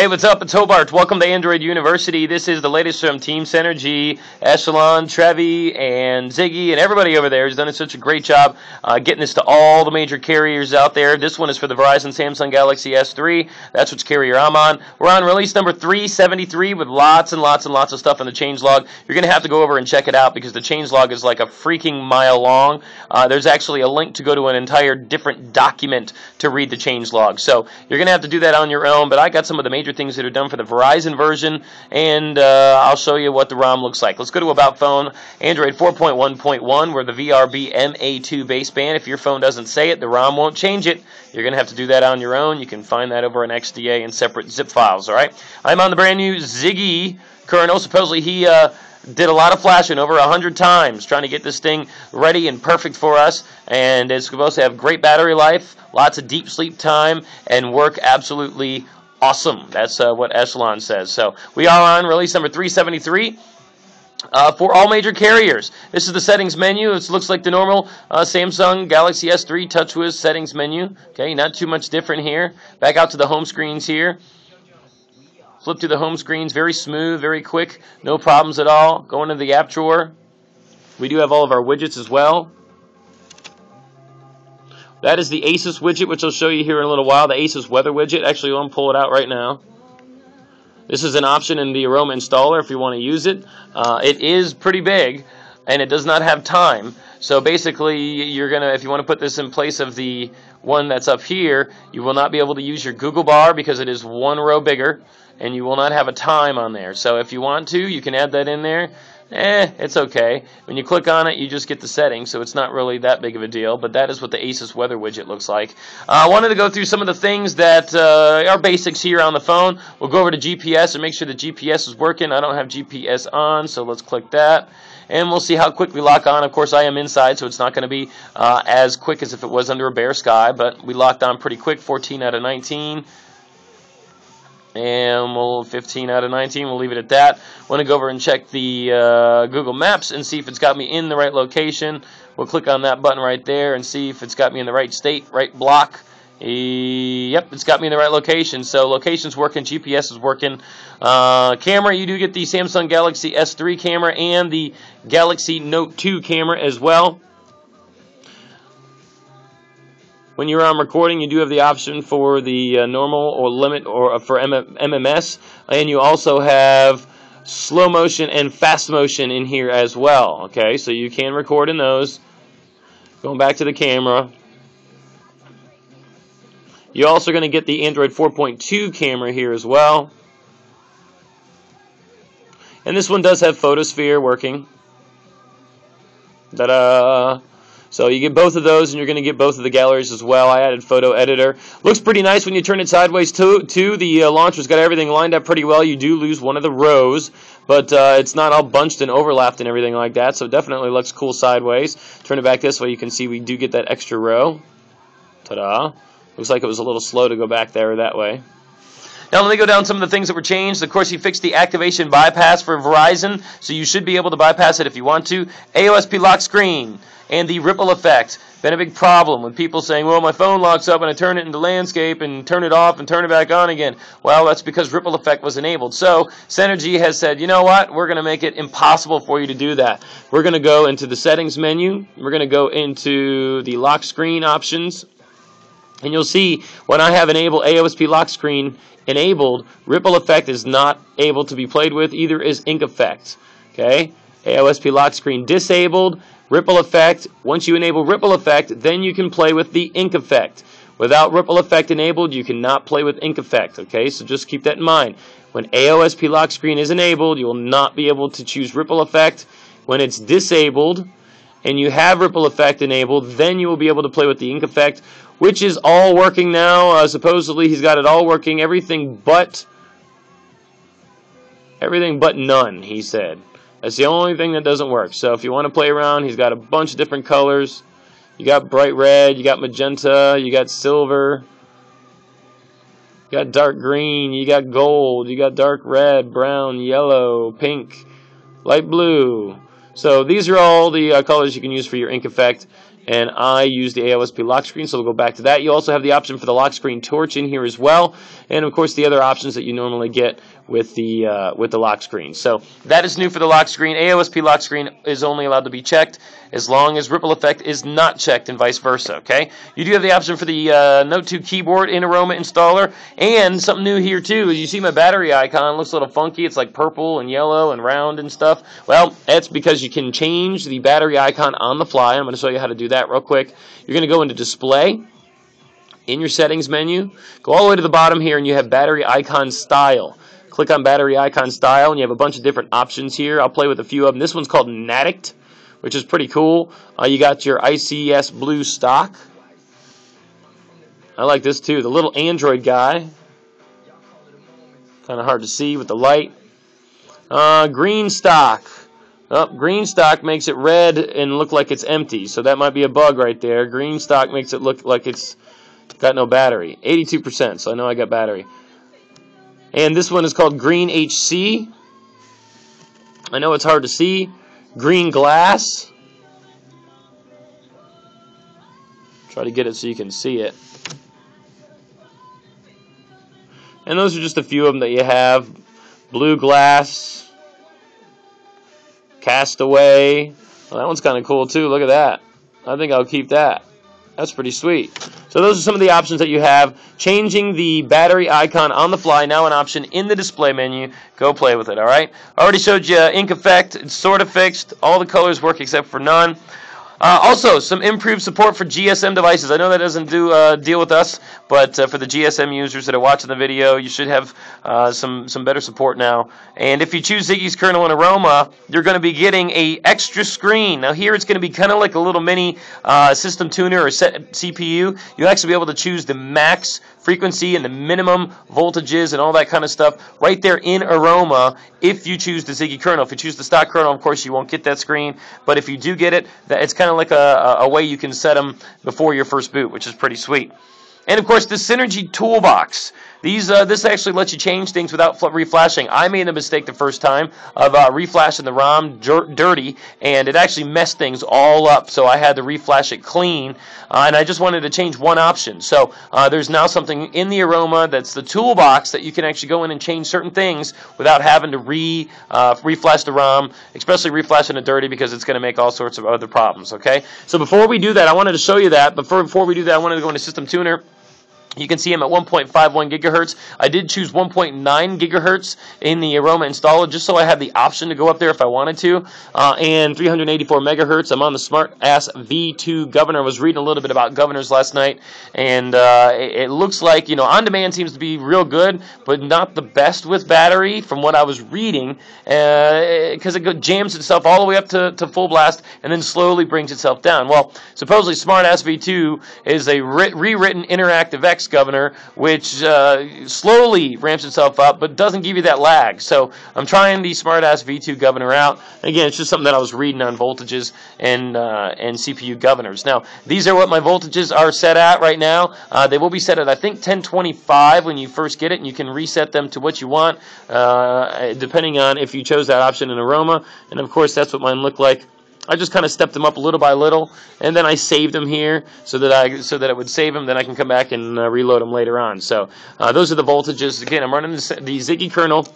Hey, what's up? It's Hobart. Welcome to Android University. This is the latest from Team Synergy, Echelon, Trevi, and Ziggy, and everybody over there has done such a great job getting this to all the major carriers out there. This one is for the Verizon Samsung Galaxy S3. That's which carrier I'm on. We're on release number 373 with lots and lots and lots of stuff in the changelog. You're going to have to go over and check it out because the changelog is like a freaking mile long. There's actually a link to go to an entire different document to read the changelog. So you're going to have to do that on your own, but I got some of the major things that are done for the Verizon version, and I'll show you what the ROM looks like. Let's go to About Phone, Android 4.1.1. We're the VRB MA2 baseband. If your phone doesn't say it, the ROM won't change it. You're going to have to do that on your own. You can find that over an XDA and separate zip files, all right? I'm on the brand new Ziggy kernel. Supposedly he did a lot of flashing, over 100 times, trying to get this thing ready and perfect for us, and it's supposed to have great battery life, lots of deep sleep time, and work absolutely awesome. That's what Echelon says. So we are on release number 373 for all major carriers. This is the settings menu. It looks like the normal Samsung Galaxy S3 TouchWiz settings menu. Okay, not too much different here. Back out to the home screens here. Flip through the home screens, very smooth, very quick, no problems at all. Go into the app drawer. We do have all of our widgets as well. That is the Asus widget, which I'll show you here in a little while, the Asus weather widget. Actually, I'll pull it out right now. This is an option in the Aroma installer if you want to use it. It is pretty big, and it does not have time. So basically, you're gonna, if you want to put this in place of the one that's up here, you will not be able to use your Google bar because it is one row bigger, and you will not have a time on there. So if you want to, you can add that in there. It's okay. When you click on it, you just get the settings, so it's not really that big of a deal, but that is what the Asus weather widget looks like. I wanted to go through some of the things that are basics here on the phone. We'll go over to GPS and make sure the GPS is working. I don't have GPS on, so let's click that. And we'll see how quick we lock on. Of course, I am inside, so it's not going to be as quick as if it was under a bare sky, but we locked on pretty quick, 14 out of 19. And we'll 15 out of 19. We'll leave it at that. Want to go over and check the Google Maps and see if it's got me in the right location. We'll click on that button right there and see if it's got me in the right state, right block. Yep, it's got me in the right location. So location's working, GPS is working. Camera, you do get the Samsung Galaxy S3 camera and the Galaxy Note 2 camera as well. When you're on recording, you do have the option for the normal or limit or for MMS, and you also have slow motion and fast motion in here as well. Okay, so you can record in those. Going back to the camera, you're also going to get the Android 4.2 camera here as well, and this one does have Photosphere working. Ta-da! So you get both of those, and you're going to get both of the galleries as well. I added Photo Editor. Looks pretty nice when you turn it sideways too. The launcher's got everything lined up pretty well. You do lose one of the rows, but it's not all bunched and overlapped and everything like that, so it definitely looks cool sideways. Turn it back this way, you can see we do get that extra row. Ta-da. Looks like it was a little slow to go back there that way. Now let me go down some of the things that were changed. Of course, he fixed the activation bypass for Verizon, so you should be able to bypass it if you want to. AOSP lock screen and the ripple effect. Been a big problem with people saying, well, my phone locks up and I turn it into landscape and turn it off and turn it back on again. Well, that's because ripple effect was enabled. So Synergy has said, you know what? We're going to make it impossible for you to do that. We're going to go into the settings menu. We're going to go into the lock screen options. And you'll see when I have enable AOSP lock screen enabled, ripple effect is not able to be played with, either is ink effect. Okay? AOSP lock screen disabled, ripple effect. Once you enable ripple effect, then you can play with the ink effect. Without ripple effect enabled, you cannot play with ink effect. Okay? So just keep that in mind. When AOSP lock screen is enabled, you will not be able to choose ripple effect. When it's disabled and you have ripple effect enabled, then you will be able to play with the ink effect, which is all working now. Supposedly he's got it all working, everything but none, he said. That's the only thing that doesn't work. So if you want to play around, he's got a bunch of different colors. You got bright red, you got magenta, you got silver, you got dark green, you got gold, you got dark red, brown, yellow, pink, light blue. So these are all the colors you can use for your ink effect. And I use the AOSP lock screen, so we'll go back to that. You also have the option for the lock screen torch in here as well. and of course the other options that you normally get with the lock screen. So that is new for the lock screen. AOSP lock screen is only allowed to be checked as long as ripple effect is not checked, and vice versa. Okay, you do have the option for the Note 2 keyboard in Aroma installer, and something new here too is you see my battery icon. It looks a little funky. It's like purple and yellow and round and stuff. Well, that's because you can change the battery icon on the fly. I'm going to show you how to do that real quick. You're going to go into Display in your settings menu, go all the way to the bottom here, and you have battery icon style. Click on battery icon style, and you have a bunch of different options here. I'll play with a few of them. This one's called Nadict, which is pretty cool. You got your ICS blue stock. I like this too. The little Android guy. Kind of hard to see with the light. Green stock. Oh, green stock makes it red and look like it's empty, so that might be a bug right there. Green stock makes it look like it's got no battery. 82%, so I know I got battery. And this one is called Green HC. I know it's hard to see. Green glass. Try to get it so you can see it. And those are just a few of them that you have. Blue glass. Castaway. Well, that one's kind of cool too. Look at that. I think I'll keep that. That's pretty sweet. So those are some of the options that you have. Changing the battery icon on the fly, now an option in the display menu. Go play with it, all right? I already showed you ink effect. It's sort of fixed. All the colors work except for none. Also, some improved support for GSM devices. I know that doesn't deal with us, but for the GSM users that are watching the video, you should have some better support now. And if you choose Ziggy's kernel in Aroma, you're going to be getting a extra screen. Now here it's going to be kind of like a little mini system tuner or set CPU. You'll actually be able to choose the max frequency and the minimum voltages and all that kind of stuff right there in Aroma if you choose the Ziggy kernel. If you choose the stock kernel, of course, you won't get that screen. But if you do get it, it's kind of like a way you can set them before your first boot, which is pretty sweet. And of course, the Synergy Toolbox. This actually lets you change things without reflashing. I made the mistake the first time of reflashing the ROM dirty, and it actually messed things all up. So I had to reflash it clean, and I just wanted to change one option. So there's now something in the Aroma that's the toolbox that you can actually go in and change certain things without having to reflash the ROM, especially reflashing it dirty, because it's going to make all sorts of other problems. Okay. So before we do that, I wanted to show you that. Before we do that, I wanted to go into System Tuner. You can see I'm at 1.51 gigahertz. I did choose 1.9 gigahertz in the Aroma installer just so I had the option to go up there if I wanted to. And 384 megahertz. I'm on the Smart Ass V2 governor. I was reading a little bit about governors last night, and it looks like, you know, on demand seems to be real good, but not the best with battery from what I was reading, because it jams itself all the way up to full blast and then slowly brings itself down. Well, supposedly Smart Ass V2 is a rewritten interactive X governor, which slowly ramps itself up, but doesn't give you that lag. So I'm trying the Smartass V2 governor out. Again, it's just something that I was reading on voltages and CPU governors. Now, these are what my voltages are set at right now. They will be set at, I think, 1025 when you first get it, and you can reset them to what you want, depending on if you chose that option in Aroma. And of course, that's what mine looked like. I just kind of stepped them up little by little, and then I saved them here so that it would save them. Then I can come back and reload them later on. So those are the voltages. Again, I'm running the Ziggy kernel.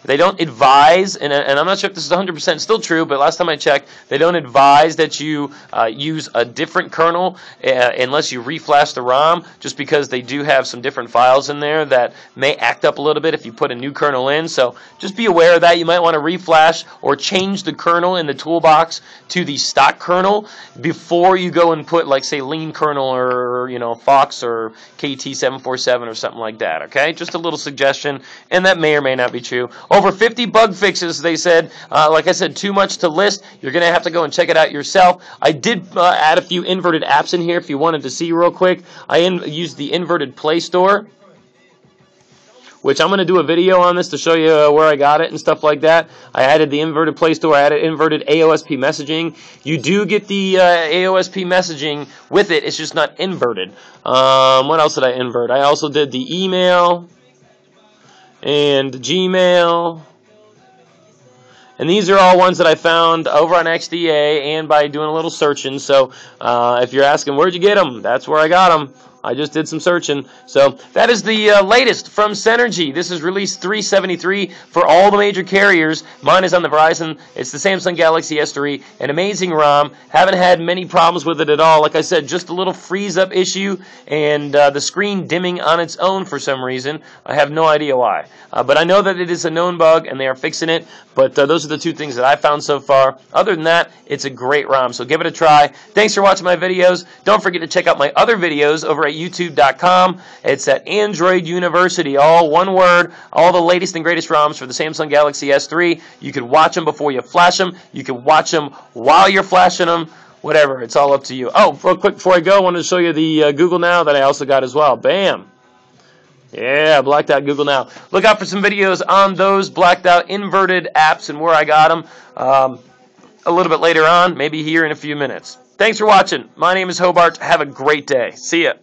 They don't advise, and I'm not sure if this is 100% still true, but last time I checked, they don't advise that you use a different kernel unless you reflash the ROM, just because they do have some different files in there that may act up a little bit if you put a new kernel in. So just be aware of that. You might want to reflash or change the kernel in the toolbox to the stock kernel before you go and put, like, say, lean kernel or, you know, Fox or KT747 or something like that. Okay, just a little suggestion, and that may or may not be true. Over 50 bug fixes, they said. Like I said, too much to list. You're going to have to go and check it out yourself. I did add a few inverted apps in here if you wanted to see real quick. I used the inverted Play Store, which I'm going to do a video on this to show you where I got it and stuff like that. I added the inverted Play Store. I added inverted AOSP messaging. You do get the AOSP messaging with it. It's just not inverted. What else did I invert? I also did the email and Gmail. And these are all ones that I found over on XDA and by doing a little searching. So if you're asking, where'd you get them? That's where I got them. I just did some searching. So that is the latest from Synergy. This is release 373 for all the major carriers. Mine is on the Verizon. It's the Samsung Galaxy S3. An amazing ROM. Haven't had many problems with it at all. Like I said, just a little freeze-up issue and the screen dimming on its own for some reason. I have no idea why. But I know that it is a known bug and they are fixing it. But those are the two things that I found so far. Other than that, it's a great ROM. So give it a try. Thanks for watching my videos. Don't forget to check out my other videos over at youtube.com. It's at Android University. All one word. All the latest and greatest ROMs for the Samsung Galaxy S3. You can watch them before you flash them. You can watch them while you're flashing them. Whatever. It's all up to you. Oh, real quick before I go, I wanted to show you the Google Now that I also got as well. Bam. Yeah, blacked out Google Now. Look out for some videos on those blacked out inverted apps and where I got them a little bit later on, maybe here in a few minutes. Thanks for watching. My name is Hobart. Have a great day. See ya.